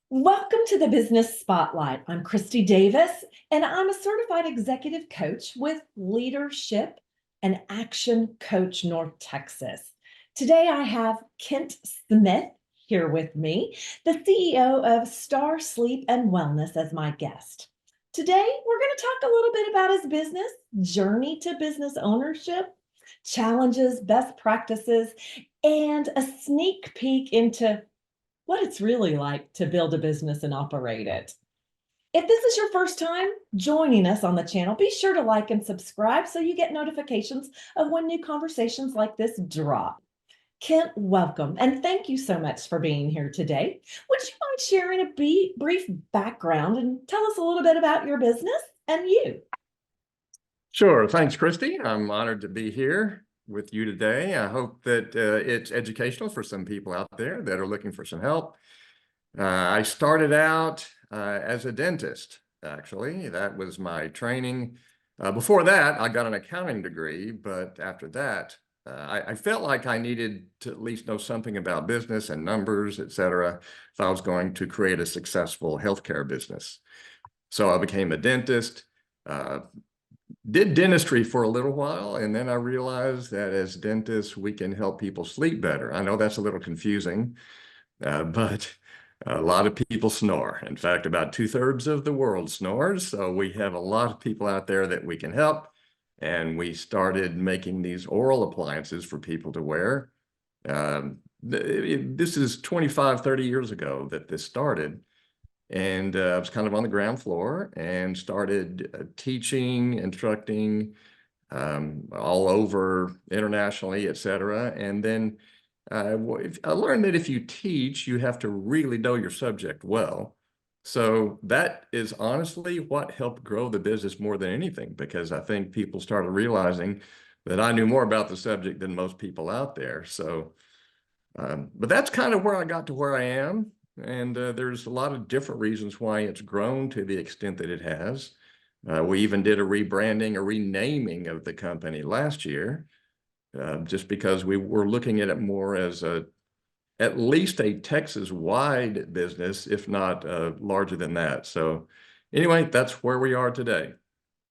Welcome to the Business Spotlight. I'm Christy Davis, and I'm a certified executive coach with Leadership and Action Coach North Texas. Today, I have Kent Smith here with me, the CEO of Star Sleep and Wellness, as my guest. Today, we're going to talk a little bit about his business, journey to business ownership, challenges, best practices, and a sneak peek into what it's really like to build a business and operate it. If this is your first time joining us on the channel, be sure to like and subscribe so you get notifications of when new conversations like this drop. Kent, welcome, and thank you so much for being here today. Would you mind sharing a brief background and tell us a little bit about your business and you? Sure. Thanks, Christy. I'm honored to be here with you today. I hope that it's educational for some people out there that are looking for some help. I started out as a dentist, actually. That was my training. Before that, I got an accounting degree, but after that, I felt like I needed to at least know something about business and numbers, et cetera, if I was going to create a successful healthcare business. So I became a dentist. Uh, did dentistry for a little while, and then I realized that as dentists, we can help people sleep better. I know that's a little confusing, but a lot of people snore. In fact, about 2/3 of the world snores. So we have a lot of people out there that we can help. And we started making these oral appliances for people to wear. This is 25, 30 years ago that this started. And I was kind of on the ground floor and started teaching, instructing all over internationally, et cetera. And then I learned that if you teach, you have to really know your subject well. So that is honestly what helped grow the business more than anything, because I think people started realizing that I knew more about the subject than most people out there. So, but that's kind of where I got to where I am. And there's a lot of different reasons why it's grown to the extent that it has. We even did a rebranding, a renaming of the company last year, just because we were looking at it more as at least a Texas-wide business, if not larger than that. So anyway, that's where we are today.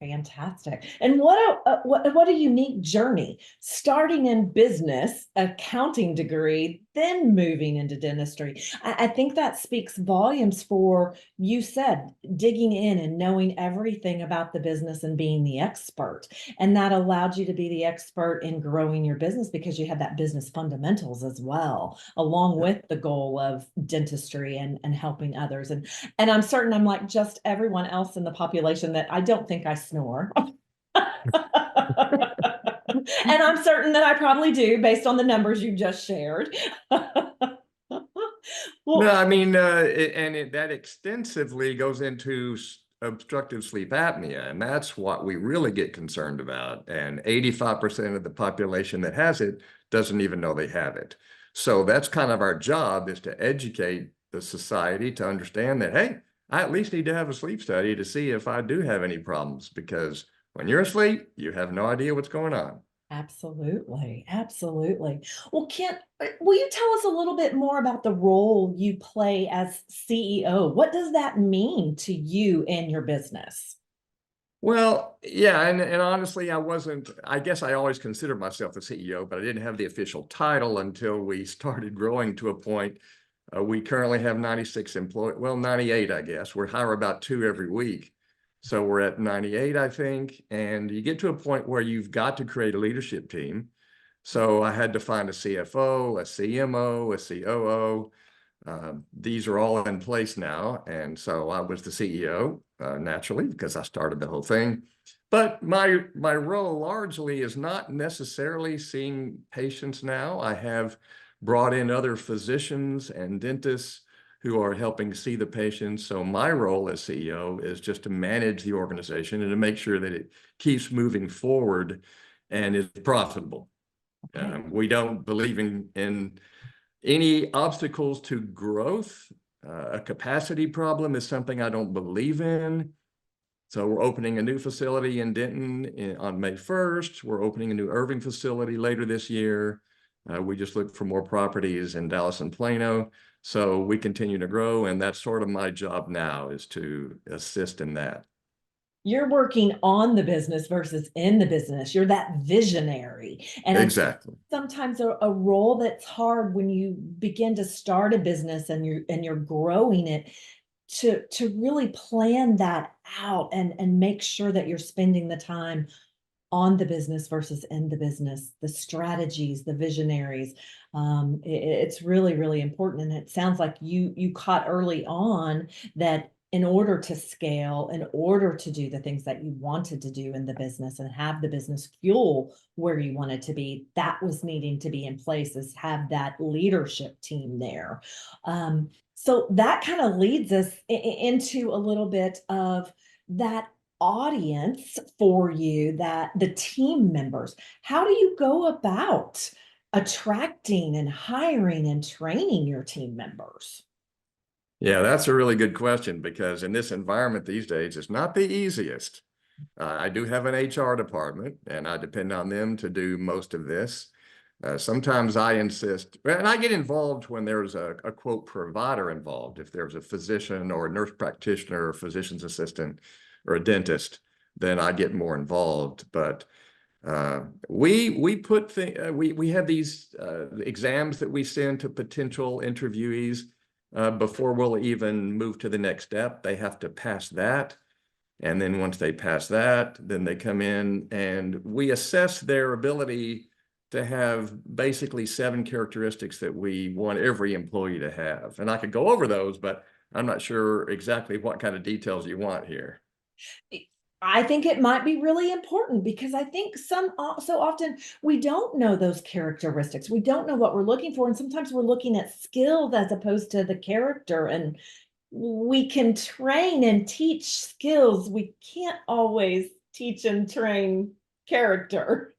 Fantastic. And what a unique journey. Starting in business, accounting degree, then moving into dentistry. I think that speaks volumes for, you said, digging in and knowing everything about the business and being the expert. And that allowed you to be the expert in growing your business because you had that business fundamentals as well, along with the goal of dentistry and helping others. And I'm certain I'm like just everyone else in the population that I don't think I snore. And I'm certain that I probably do based on the numbers you just shared. No, Well, I mean, that extensively goes into obstructive sleep apnea, and that's what we really get concerned about. And 85% of the population that has it doesn't even know they have it. So that's kind of our job, is to educate the society to understand that, hey, I at least need to have a sleep study to see if I do have any problems, because when you're asleep, you have no idea what's going on. absolutely. Absolutely. Well, Kent, will you tell us a little bit more about the role you play as CEO? What does that mean to you and your business? Well, yeah, and honestly, I guess I always considered myself the CEO, but I didn't have the official title until we started growing to a point. We currently have 96 employees, well, 98, I guess. We hire about 2 every week. So we're at 98, I think. And you get to a point where you've got to create a leadership team. So I had to find a CFO, a CMO, a COO. These are all in place now. And so I was the CEO, naturally, because I started the whole thing. But my role largely is not necessarily seeing patients now. I have brought in other physicians and dentists who are helping see the patients. So my role as CEO is just to manage the organization and to make sure that it keeps moving forward and is profitable. Okay. We don't believe in any obstacles to growth. A capacity problem is something I don't believe in. So we're opening a new facility in Denton on May 1st. We're opening a new Irving facility later this year. We just look for more properties in Dallas and Plano. So we continue to grow, and that's sort of my job now, is to assist in that. You're working on the business versus in the business. You're that visionary. And I think Exactly. sometimes a role that's hard when you begin to start a business and you're growing it, to really plan that out and make sure that you're spending the time on the business versus in the business, the strategies, the visionaries. It's really, really important. And it sounds like you caught early on that in order to scale, in order to do the things that you wanted to do in the business and have the business fuel where you wanted to be, that was needing to be in place, is have that leadership team there. So that kind of leads us into a little bit of that audience for you, that the team members. How do you go about attracting and hiring and training your team members? Yeah, that's a really good question, because in this environment these days, it's not the easiest. I do have an HR department, and I depend on them to do most of this. Sometimes I insist, and I get involved when there's a quote provider involved. If there's a physician or a nurse practitioner or physician's assistant or a dentist, then I get more involved. But we have these exams that we send to potential interviewees before we'll even move to the next step. They have to pass that. And then once they pass that, then they come in and we assess their ability to have basically 7 characteristics that we want every employee to have. And I could go over those, but I'm not sure exactly what kind of details you want here. I think it might be really important, because I think so often we don't know those characteristics. We don't know what we're looking for. And sometimes we're looking at skills as opposed to the character. And we can train and teach skills. We can't always teach and train character.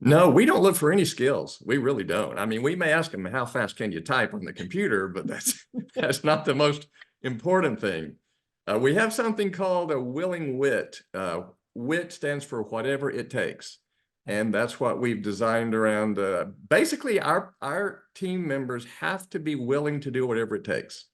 No, we don't look for any skills. We really don't. I mean, we may ask them, how fast can you type on the computer, but that's not the most important thing. We have something called a willing wit. Wit stands for whatever it takes. And that's what we've designed around. Basically, our team members have to be willing to do whatever it takes.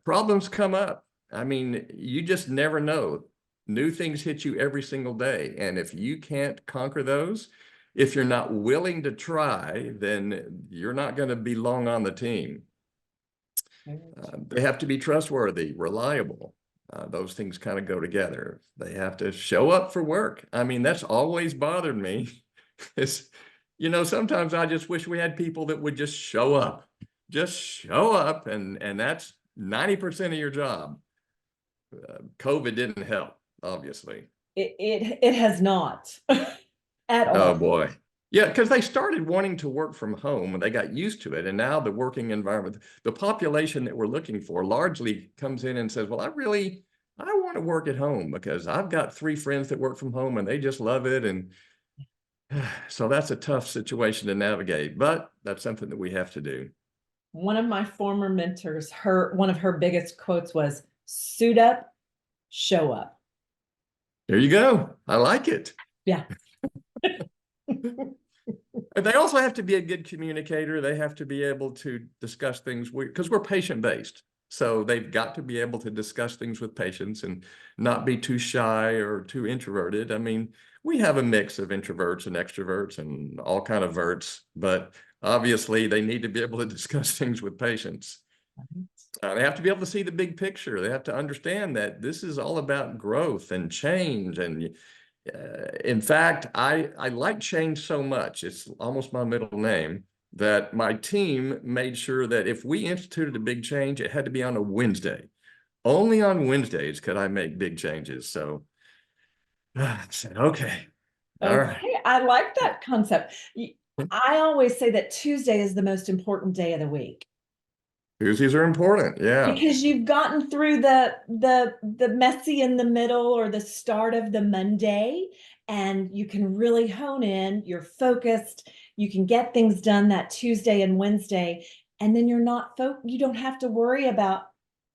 Problems come up. I mean, you just never know. New things hit you every single day. And if you can't conquer those, if you're not willing to try, then you're not going to be long on the team. They have to be trustworthy, reliable. Those things kind of go together. They have to show up for work. I mean, that's always bothered me. It's, sometimes I just wish we had people that would just show up. Just show up, and that's 90% of your job. COVID didn't help, obviously. It has not at Oh all. boy. Yeah, because they started wanting to work from home and they got used to it. And now the working environment, the population that we're looking for largely comes in and says, well, I want to work at home because I've got 3 friends that work from home and they just love it. And so that's a tough situation to navigate, but that's something that we have to do. One of my former mentors, one of her biggest quotes was, suit up, show up. There you go. I like it. Yeah. They also have to be a good communicator. They have to be able to discuss things because we're patient-based. So they've got to be able to discuss things with patients and not be too shy or too introverted. I mean, we have a mix of introverts and extroverts and all kind of verts, but obviously they need to be able to discuss things with patients. They have to be able to see the big picture. They have to understand that this is all about growth and change. And in fact, I like change so much, it's almost my middle name, that my team made sure that if we instituted a big change, it had to be on a Wednesday. Only on Wednesdays could I make big changes. So I said, okay, all right. Okay, I like that concept. I always say that Tuesday is the most important day of the week, Tuesdays are important. Yeah. because you've gotten through the messy in the middle, or the start of the Monday, and you can really hone in, you're focused, you can get things done that Tuesday and Wednesday, and then you don't have to worry about,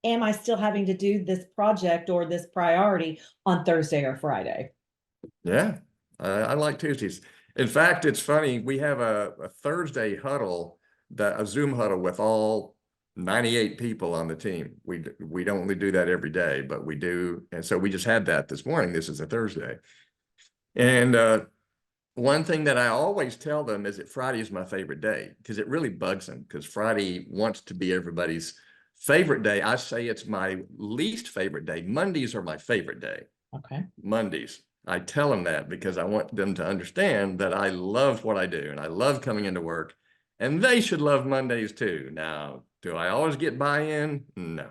am I still having to do this project or this priority on Thursday or Friday? Yeah. I like Tuesdays. In fact, it's funny, we have a Thursday huddle, a Zoom huddle with all 98 people on the team. We don't only do that every day, but we do. And so we just had that this morning. This is a Thursday. And one thing that I always tell them is that Friday is my favorite day because it really bugs them because Friday wants to be everybody's favorite day. I say it's my least favorite day. Mondays are my favorite day. Okay. Mondays. I tell them that because I want them to understand that I love what I do and I love coming into work and they should love Mondays too. Now, do I always get buy-in? No.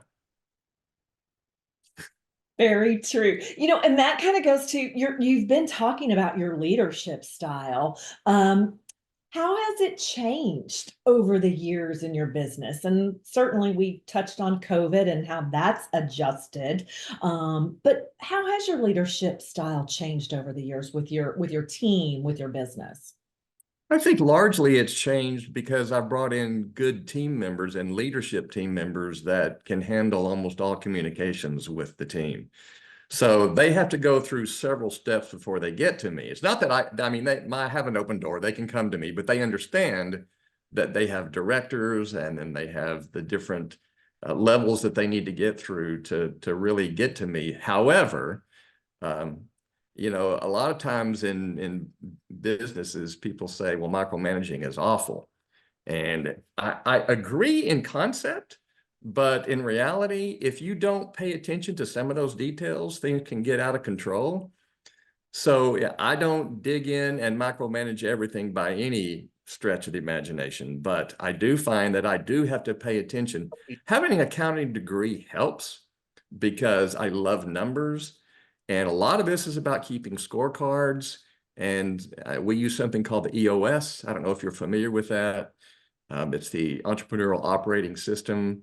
Very true. And that kind of goes to you've been talking about your leadership style. How has it changed over the years in your business? And certainly we touched on COVID and how that's adjusted. But how has your leadership style changed over the years with your team, with your business? I think largely it's changed because I've brought in good team members and leadership team members that can handle almost all communications with the team. So they have to go through several steps before they get to me. It's not that I mean, I have an open door, they can come to me, but they understand that they have directors and then they have the different levels that they need to get through to really get to me. However, um, a lot of times in businesses, people say, well, micromanaging is awful. And I agree in concept, but in reality, if you don't pay attention to some of those details, things can get out of control. So yeah, I don't dig in and micromanage everything by any stretch of the imagination, but I do find that I do have to pay attention. Having an accounting degree helps because I love numbers. And a lot of this is about keeping scorecards. And we use something called the EOS. I don't know if you're familiar with that. It's the Entrepreneurial Operating System.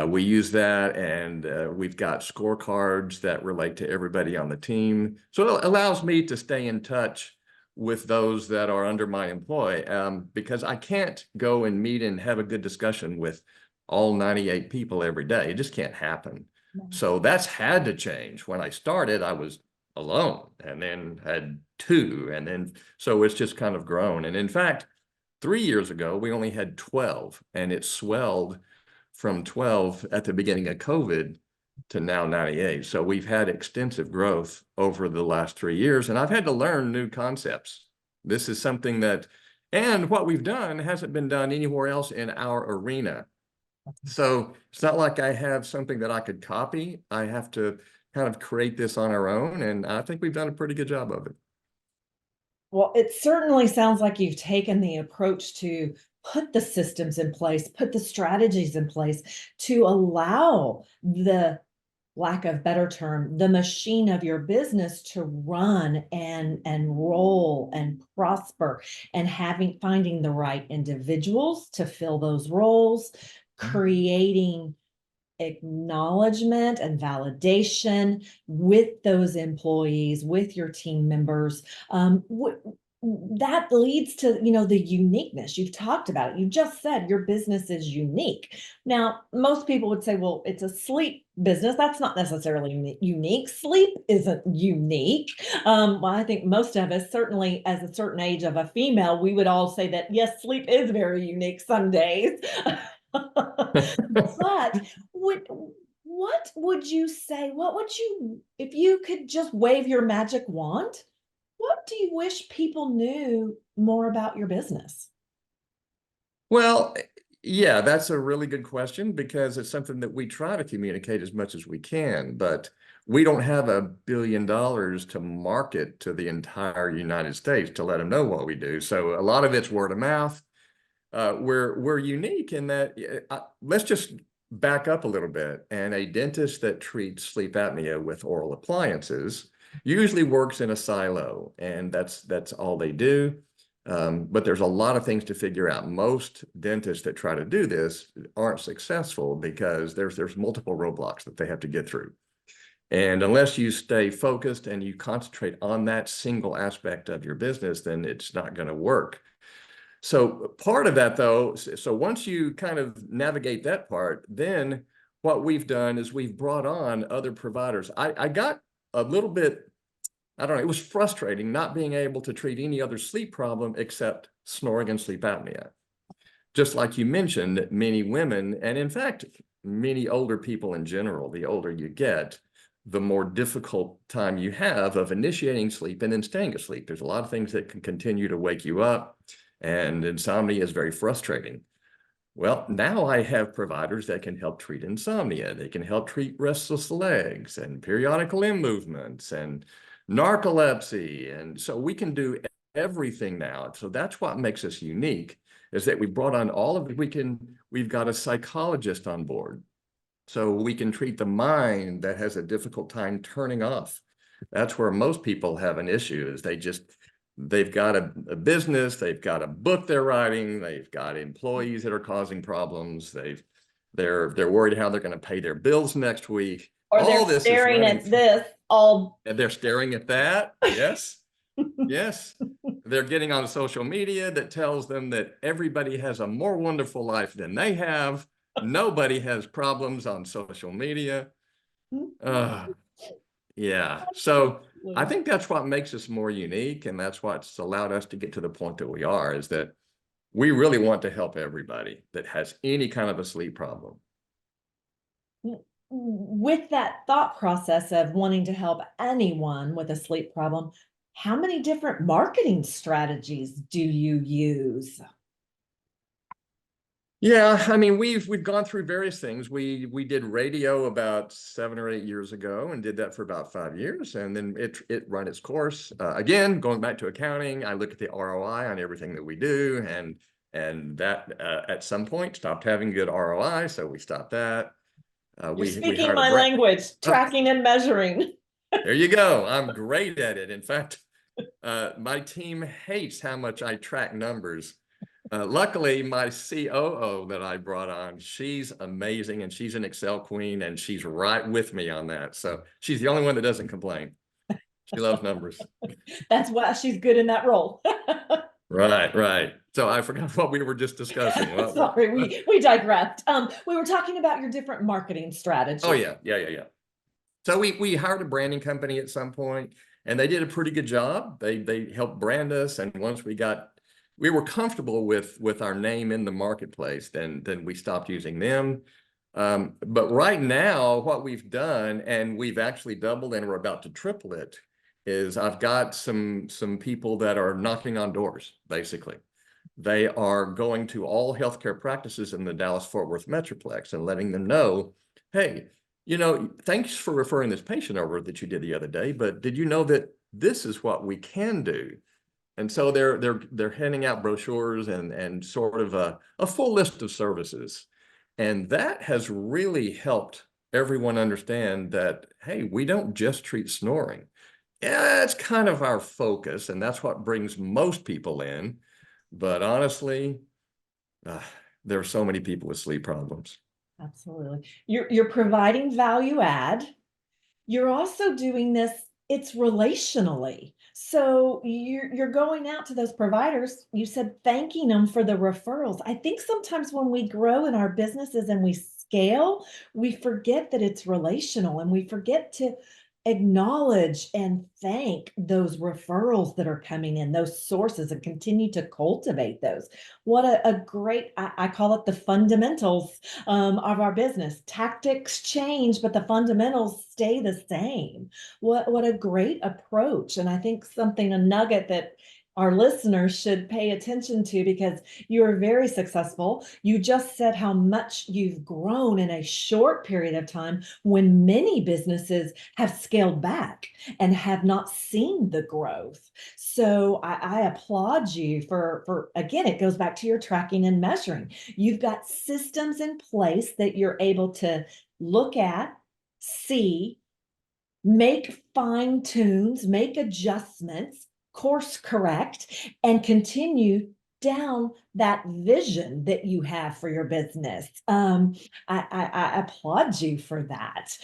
We use that, and we've got scorecards that relate to everybody on the team. So it allows me to stay in touch with those that are under my employ because I can't go and meet and have a good discussion with all 98 people every day. It just can't happen. So that's had to change. When I started, I was alone and then had two. And then, so it's just kind of grown. And in fact, 3 years ago, we only had 12 and it swelled from 12 at the beginning of COVID to now 98. So we've had extensive growth over the last 3 years and I've had to learn new concepts. This is something that, and what we've done hasn't been done anywhere else in our arena. So it's not like I have something that I could copy. I have to kind of create this on our own. And I think we've done a pretty good job of it. Well, it certainly sounds like you've taken the approach to put the systems in place, put the strategies in place to allow the lack of better term, the machine of your business to run and roll and prosper and finding the right individuals to fill those roles, creating acknowledgement and validation with those employees, with your team members. That leads to the uniqueness you've talked about. You just said your business is unique. Now, most people would say, well, it's a sleep business. That's not necessarily unique. Sleep isn't unique. Well, I think most of us, certainly as a certain age of a female, we would all say that yes, sleep is very unique some days. But what would you say? What would you, if you could just wave your magic wand, what do you wish people knew more about your business? Well, yeah, that's a really good question because it's something that we try to communicate as much as we can, but we don't have $1 billion to market to the entire United States to let them know what we do. So a lot of it's word of mouth. We're unique in that let's just back up a little bit. And a dentist that treats sleep apnea with oral appliances usually works in a silo, and that's all they do. But there's a lot of things to figure out. Most dentists that try to do this aren't successful because there's multiple roadblocks that they have to get through. And unless you stay focused and you concentrate on that single aspect of your business, then it's not going to work. So part of that though, so once you kind of navigate that part, then what we've done is we've brought on other providers. I got a little bit I don't know, it was frustrating not being able to treat any other sleep problem except snoring and sleep apnea. Just like you mentioned, many women, and in fact, many older people in general, the older you get, the more difficult time you have of initiating sleep and then staying asleep. There's a lot of things that can continue to wake you up, and insomnia is very frustrating. Well, now I have providers that can help treat insomnia. They can help treat restless legs and periodic limb movements and narcolepsy. And so we can do everything now. So that's what makes us unique, is that we brought on all of it. We've got a psychologist on board. So we can treat the mind that has a difficult time turning off. That's where most people have an issue, is they've got a business, they've got a book they're writing, they've got employees that are causing problems, they're worried how they're going to pay their bills next week. Or All they're this is staring running, at this all. and they're staring at that. Yes, yes. They're getting on social media that tells them that everybody has a more wonderful life than they have. Nobody has problems on social media. Yeah. So I think that's what makes us more unique, and that's what's allowed us to get to the point that we are, is that we really want to help everybody that has any kind of a sleep problem. With that thought process of wanting to help anyone with a sleep problem, how many different marketing strategies do you use? Yeah, I mean, we've gone through various things. We did radio about 7 or 8 years ago and did that for about 5 years, and then it ran its course. Again, going back to accounting, I look at the ROI on everything that we do, and that at some point stopped having good ROI, so we stopped that. You're We speaking hired a my brand. language, tracking and measuring. There you go. I'm great at it. In fact, my team hates how much I track numbers. Luckily, my COO that I brought on, she's amazing, and she's an Excel queen, and she's right with me on that. So she's the only one that doesn't complain. She loves numbers. That's why she's good in that role. Right, right. So I forgot what we were just discussing. Sorry, we digressed. We were talking about your different marketing strategies. Oh yeah. So we hired a branding company at some point, and they did a pretty good job. They helped brand us, and once we were comfortable with our name in the marketplace, then we stopped using them. But right now, what we've done, and we've actually doubled and we're about to triple it, is I've got some people that are knocking on doors, basically. They are going to all healthcare practices in the Dallas-Fort Worth Metroplex and letting them know, hey, thanks for referring this patient over that you did the other day, but did you know that this is what we can do? And so they're handing out brochures and sort of a full list of services. And that has really helped everyone understand that, hey, we don't just treat snoring. Yeah, it's kind of our focus, and that's what brings most people in. But honestly, there are so many people with sleep problems. Absolutely. You're providing value add. You're also doing this, it's relationally. So you're going out to those providers, you said thanking them for the referrals. I think sometimes when we grow in our businesses and we scale, we forget that it's relational, and we forget to acknowledge and thank those referrals that are coming in, those sources, and continue to cultivate those. What a great, I call it the fundamentals of our business. Tactics change, but the fundamentals stay the same. What a great approach. And I think a nugget that our listeners should pay attention to, because you are very successful. You just said how much you've grown in a short period of time, when many businesses have scaled back and have not seen the growth. So I applaud you for, again, it goes back to your tracking and measuring. You've got systems in place that you're able to look at, see, make fine tunes, make adjustments, course correct, and continue down that vision that you have for your business. I applaud you for that.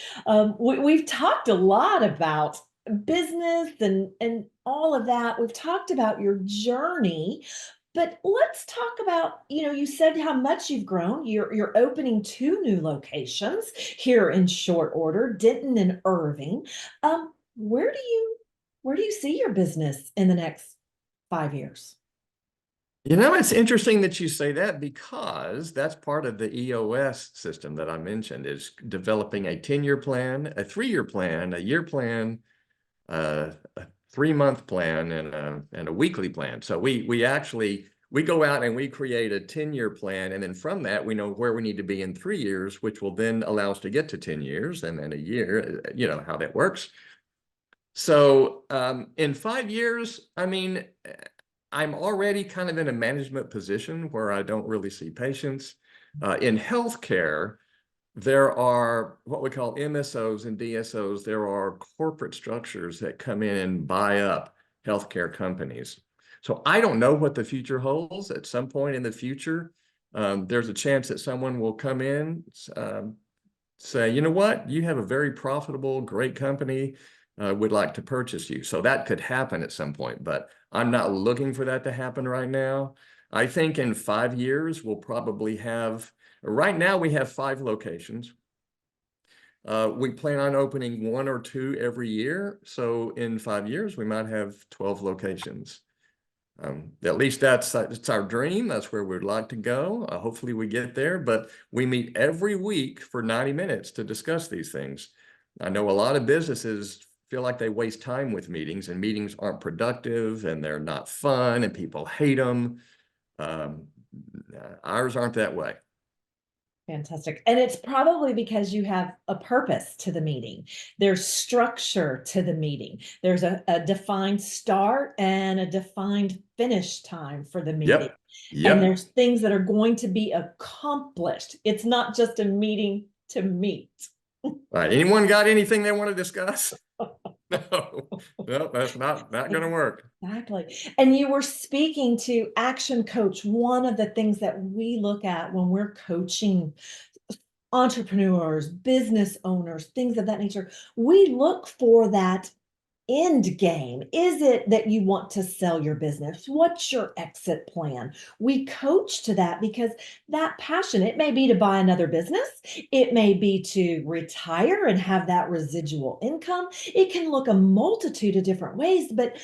We've talked a lot about business and all of that. We've talked about your journey, but let's talk about, you said how much you've grown. You're opening 2 new locations here in short order, Denton and Irving. Where do you Where do you see your business in the next 5 years? You know, it's interesting that you say that because that's part of the EOS system that I mentioned is developing a 10-year plan, a 3-year plan, a year plan, a 3-month plan, and a weekly plan. So we go out and we create a 10-year plan, and then from that we know where we need to be in 3 years, which will then allow us to get to 10 years and then a year, you know how that works. So in 5 years, I mean, I'm already kind of in a management position where I don't really see patients. In healthcare, there are what we call MSOs and DSOs. There are corporate structures that come in and buy up healthcare companies. So I don't know what the future holds. At some point in the future, there's a chance that someone will come in, say, you know what, you have a very profitable, great company, would like to purchase you. So that could happen at some point, but I'm not looking for that to happen right now. I think in 5 years, we'll probably have, right now we have 5 locations. We plan on opening 1 or 2 every year. So in 5 years, we might have 12 locations. At least that's our dream. That's where we'd like to go. Hopefully we get there, but we meet every week for 90 minutes to discuss these things. I know a lot of businesses feel like they waste time with meetings, and meetings aren't productive and they're not fun and people hate them. Um, Ours aren't that way. Fantastic. And it's probably because you have a purpose to the meeting. There's structure to the meeting. There's a defined start and a defined finish time for the meeting. Yep. And Yep. there's things that are going to be accomplished. It's not just a meeting to meet. All right. Anyone got anything they want to discuss? No, no, that's not going to work. Exactly. And you were speaking to Action Coach. One of the things that we look at when we're coaching entrepreneurs, business owners, things of that nature, we look for that end game. Is it that you want to sell your business? What's your exit plan? We coach to that because that passion, it may be to buy another business, it may be to retire and have that residual income. It can look a multitude of different ways, but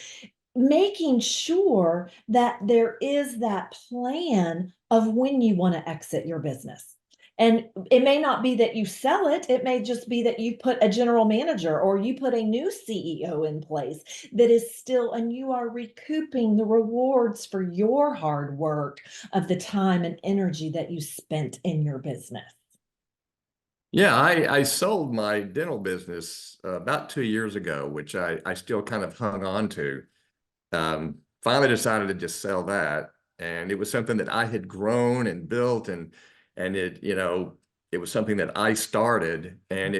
making sure that there is that plan of when you want to exit your business. And it may not be that you sell it, it may just be that you put a general manager or you put a new CEO in place that is still, and you are recouping the rewards for your hard work of the time and energy that you spent in your business. Yeah, I sold my dental business about 2 years ago, which I still kind of hung on to. Finally decided to just sell that. And it was something that I had grown and built, and it, you know, it was something that I started, and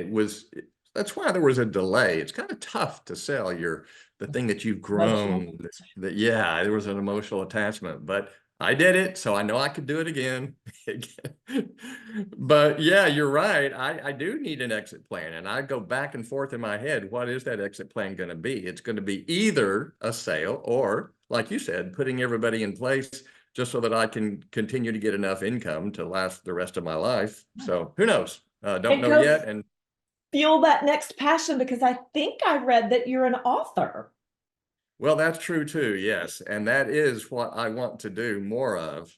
that's why there was a delay. It's kind of tough to sell the thing that you've Emotional. grown, yeah, there was an emotional attachment, but I did it, so I know I could do it again. But yeah, you're right. I do need an exit plan, and I go back and forth in my head. What is that exit plan going to be? It's going to be either a sale or, like you said, putting everybody in place just so that I can continue to get enough income to last the rest of my life. So who knows? Don't And know go yet. And fuel that next passion, because I think I read that you're an author. well, that's true too. Yes. And that is what I want to do more of.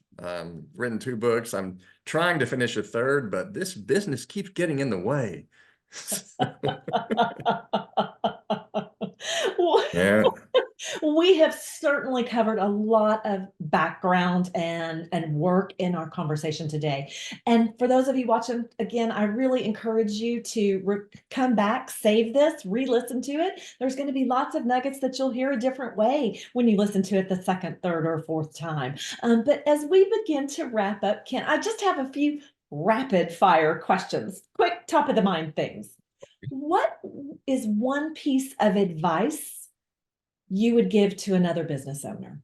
Written 2 books. I'm trying to finish a third, but this business keeps getting in the way. Yeah. We have certainly covered a lot of background and work in our conversation today. And for those of you watching, again, I really encourage you to come back, save this, re-listen to it. There's going to be lots of nuggets that you'll hear a different way when you listen to it the second, third, or fourth time. But as we begin to wrap up, Ken, I just have a few rapid fire questions, quick top of the mind things. What is one piece of advice you would give to another business owner?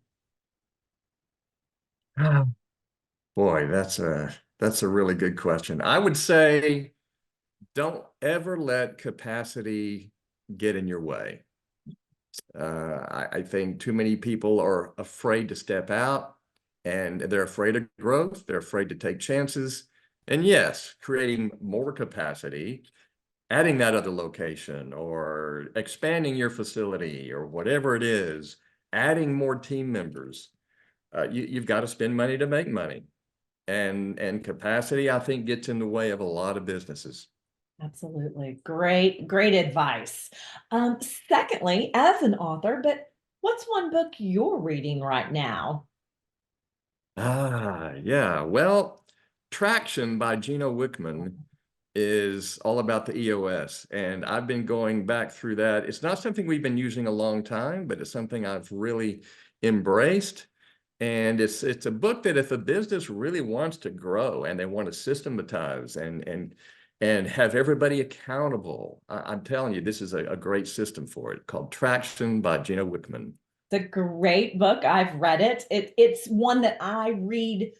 Boy, that's a really good question. I would say don't ever let capacity get in your way. I think too many people are afraid to step out, and they're afraid of growth. They're afraid to take chances. And yes, creating more capacity adding that other location or expanding your facility or whatever it is, adding more team members. You've got to spend money to make money. And capacity, I think, gets in the way of a lot of businesses. Absolutely. Great advice. Secondly, as an author, but what's one book you're reading right now? Yeah. Well, Traction by Gino Wickman is all about the EOS. And I've been going back through that. It's not something we've been using a long time, but it's something I've really embraced. And it's a book that if a business really wants to grow and they want to systematize and have everybody accountable, I'm telling you, this is a great system for it, called Traction by Gino Wickman. It's a great book. I've read it. It's one that I read.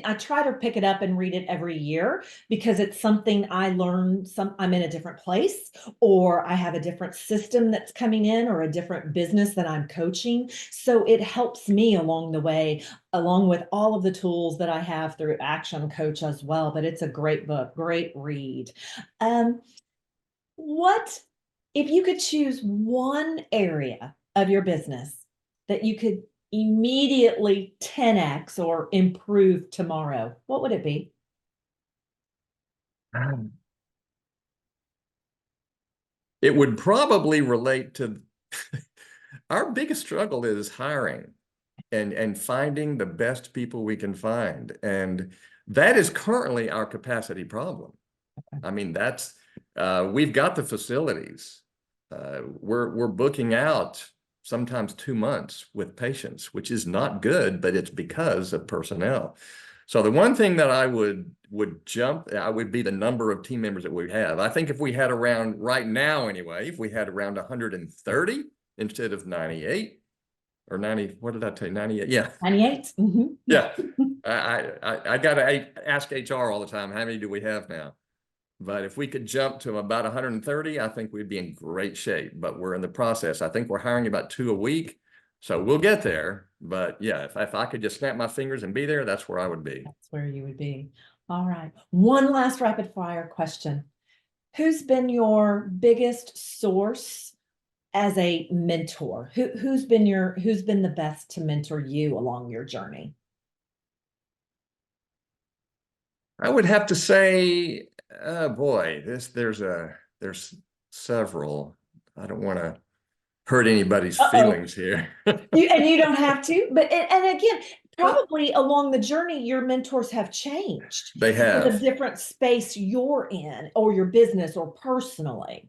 I try to pick it up and read it every year because it's something I learn. I'm in a different place, or I have a different system that's coming in, or a different business that I'm coaching. So it helps me along the way, along with all of the tools that I have through Action Coach as well. But it's a great book, great read. Um, what if you could choose one area of your business that you could immediately 10x or improve tomorrow? What would it be? It would probably relate to our biggest struggle is hiring and finding the best people we can find. And that is currently our capacity problem. I mean, that's we've got the facilities. We're booking out sometimes 2 months with patients, which is not good, but it's because of personnel. So the one thing that I would be the number of team members that we have. I think if we had around right now anyway, if we had around 130 instead of 98 or 90, what did I tell you? 98. Yeah. 98. Yeah. I gotta ask HR all the time, how many do we have now? But if we could jump to about 130, I think we'd be in great shape. But we're in the process. I think we're hiring about 2 a week. So we'll get there. But yeah, if I could just snap my fingers and be there, that's where I would be. That's where you would be. All right. One last rapid fire question. Who's been your biggest source as a mentor? Who's been the best to mentor you along your journey? I would have to say, oh boy, there's several. I don't want to hurt anybody's Uh-oh. feelings here. You don't have to, but and again, Well, probably along the journey, your mentors have changed they because of have. different space you're in, or your business, or personally.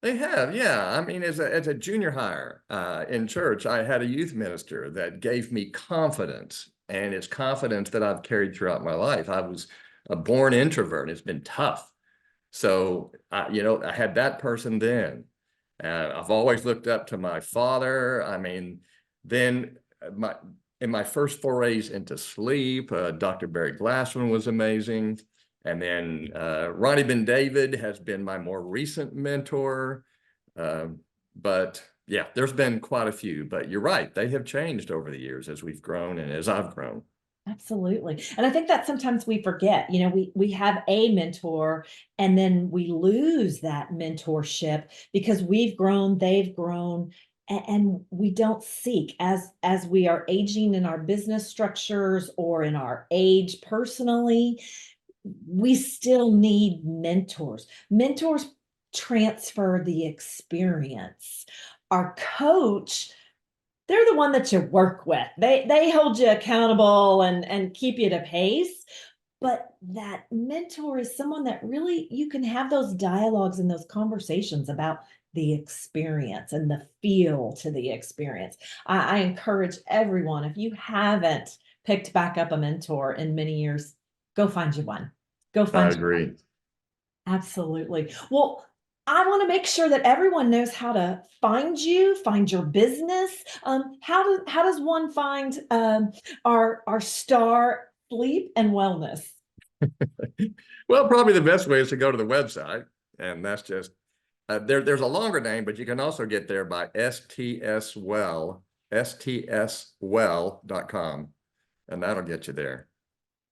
They have, yeah. I mean, as a junior hire in church, I had a youth minister that gave me confidence, and it's confidence that I've carried throughout my life. I was a born introvert. It's been tough. So, I had that person then. I've always looked up to my father. I mean, then in my first forays into sleep, Dr. Barry Glassman was amazing. And then Ronnie Ben David has been my more recent mentor. But yeah, there's been quite a few. But you're right, they have changed over the years as we've grown and as I've grown. Absolutely. And I think that sometimes we forget, we have a mentor and then we lose that mentorship because we've grown, they've grown, and we don't seek as we are aging in our business structures or in our age personally, we still need mentors. Mentors transfer the experience. Our coach, they're the one that you work with. They hold you accountable and keep you to pace. But that mentor is someone that really you can have those dialogues and those conversations about the experience and the feel to the experience. I encourage everyone, if you haven't picked back up a mentor in many years, go find you one. Go I find you one. agree. Absolutely. Well, I want to make sure that everyone knows how to find you, find your business. How does one find our star sleep and wellness? Well, probably the best way is to go to the website, and that's just there's a longer name, but you can also get there by stswell.com, and that'll get you there.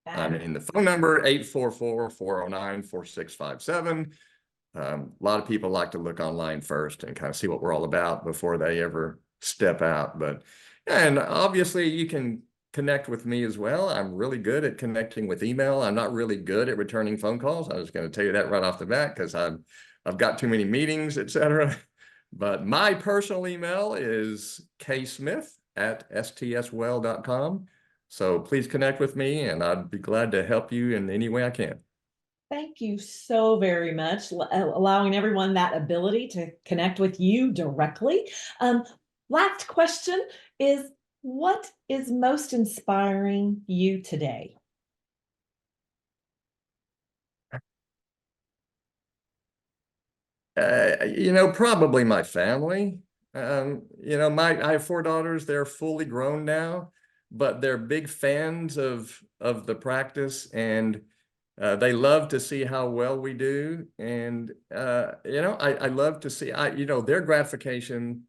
I mean, the phone number 844-409-4657. A lot of people like to look online first and kind of see what we're all about before they ever step out. But, and obviously you can connect with me as well. I'm really good at connecting with email. I'm not really good at returning phone calls. I was going to tell you that right off the bat because I've got too many meetings, etc. But my personal email is ksmith@stswell.com. So please connect with me and I'd be glad to help you in any way I can. Thank you so very much, allowing everyone that ability to connect with you directly. Last question is, what is most inspiring you today? Probably my family. I have four daughters. They're fully grown now, but they're big fans of the practice, and they love to see how well we do. And I love to see their gratification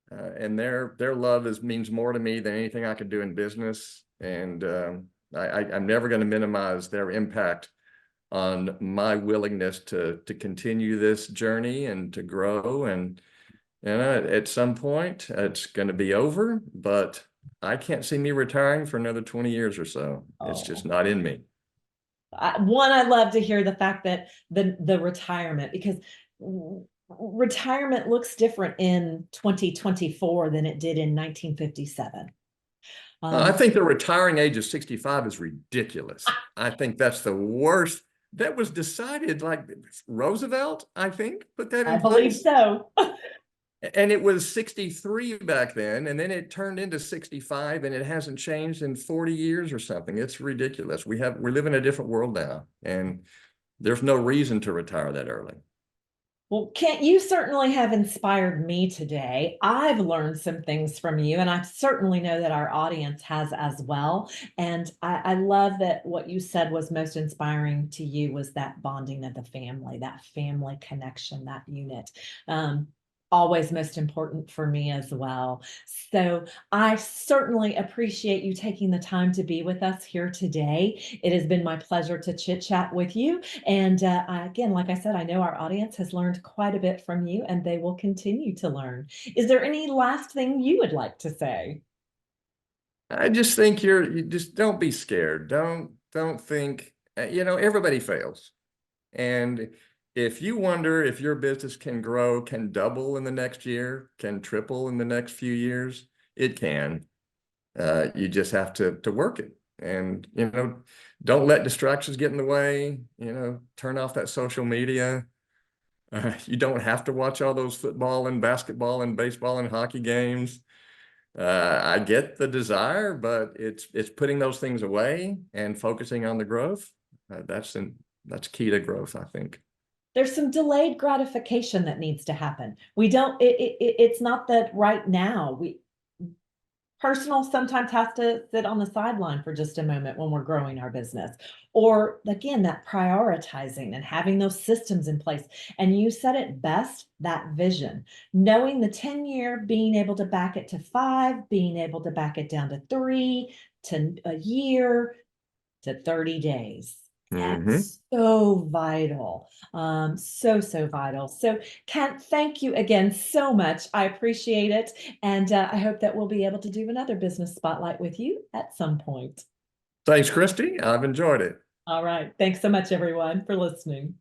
and their love means more to me than anything I could do in business. And I'm never going to minimize their impact on my willingness to continue this journey and to grow. And at some point it's going to be over, but I can't see me retiring for another 20 years or so. It's just Oh, not in me. I love to hear the fact that the retirement, because retirement looks different in 2024 than it did in 1957. I Um, think the retiring age of 65 is ridiculous. I think that's the worst. That was decided like Roosevelt, I think, put that I in believe place. so. And it was 63 back then, and then it turned into 65, and it hasn't changed in 40 years or something. It's ridiculous. We live in a different world now, and there's no reason to retire that early. Well, Kent, you certainly have inspired me today. I've learned some things from you, and I certainly know that our audience has as well. And I love that what you said was most inspiring to you was that bonding of the family, that family connection, that unit. Always most important for me as well. So I certainly appreciate you taking the time to be with us here today. It has been my pleasure to chit chat with you. And again, like I said, I know our audience has learned quite a bit from you and they will continue to learn. Is there any last thing you would like to say? I just think you just don't be scared. Don't think, everybody fails. And if you wonder if your business can grow, can double in the next year, can triple in the next few years, it can. You just have to work it. And, don't let distractions get in the way, turn off that social media. You don't have to watch all those football and basketball and baseball and hockey games. I get the desire, but it's putting those things away and focusing on the growth. That's key to growth, I think. There's some delayed gratification that needs to happen. We don't, it's not that right now we, personal sometimes has to sit on the sideline for just a moment when we're growing our business. Or again, that prioritizing and having those systems in place. And you said it best, that vision, knowing the 10-year, being able to back it to 5, being able to back it down to 3, to a year, to 30 days. Hmm. That's so vital. So vital. So, Kent, thank you again so much. I appreciate it. And I hope that we'll be able to do another business spotlight with you at some point. Thanks, Christy. I've enjoyed it. All right. Thanks so much, everyone, for listening.